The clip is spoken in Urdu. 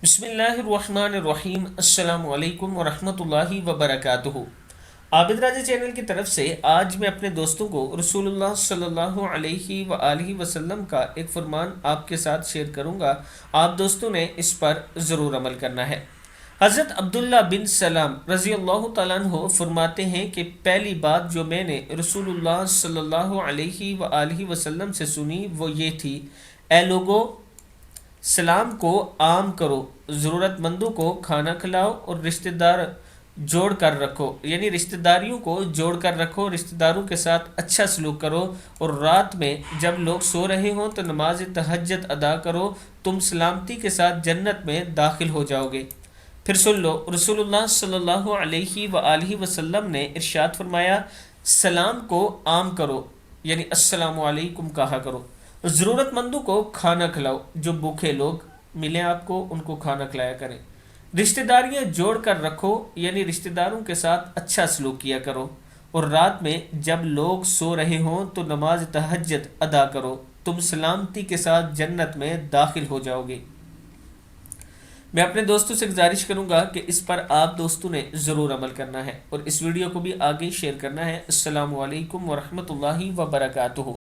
بسم اللہ الرحمن الرحیم۔ السلام علیکم ورحمۃ اللہ وبرکاتہ۔ عابد راجہ چینل کی طرف سے آج میں اپنے دوستوں کو رسول اللہ صلی اللہ علیہ وآلہ وسلم کا ایک فرمان آپ کے ساتھ شیئر کروں گا۔ آپ دوستوں نے اس پر ضرور عمل کرنا ہے۔ حضرت عبداللہ بن سلام رضی اللہ تعالیٰ عنہ فرماتے ہیں کہ پہلی بات جو میں نے رسول اللہ صلی اللہ علیہ وآلہ وسلم سے سنی وہ یہ تھی، اے لوگو، سلام کو عام کرو، ضرورت مندوں کو کھانا کھلاؤ اور رشتہ دار جوڑ کر رکھو، یعنی رشتہ داریوں کو جوڑ کر رکھو، رشتہ داروں کے ساتھ اچھا سلوک کرو، اور رات میں جب لوگ سو رہے ہوں تو نماز تہجد ادا کرو، تم سلامتی کے ساتھ جنت میں داخل ہو جاؤ گے۔ پھر سن لو، رسول اللہ صلی اللہ علیہ وآلہ وسلم نے ارشاد فرمایا، سلام کو عام کرو، یعنی السلام علیکم کہا کرو، ضرورت مندوں کو کھانا کھلاؤ، جو بھوکے لوگ ملیں آپ کو ان کو کھانا کھلایا کریں، رشتہ داریاں جوڑ کر رکھو، یعنی رشتہ داروں کے ساتھ اچھا سلوک کیا کرو، اور رات میں جب لوگ سو رہے ہوں تو نماز تہجد ادا کرو، تم سلامتی کے ساتھ جنت میں داخل ہو جاؤ گے۔ میں اپنے دوستوں سے گزارش کروں گا کہ اس پر آپ دوستوں نے ضرور عمل کرنا ہے اور اس ویڈیو کو بھی آگے شیئر کرنا ہے۔ السلام علیکم ورحمۃ اللہ وبرکاتہ۔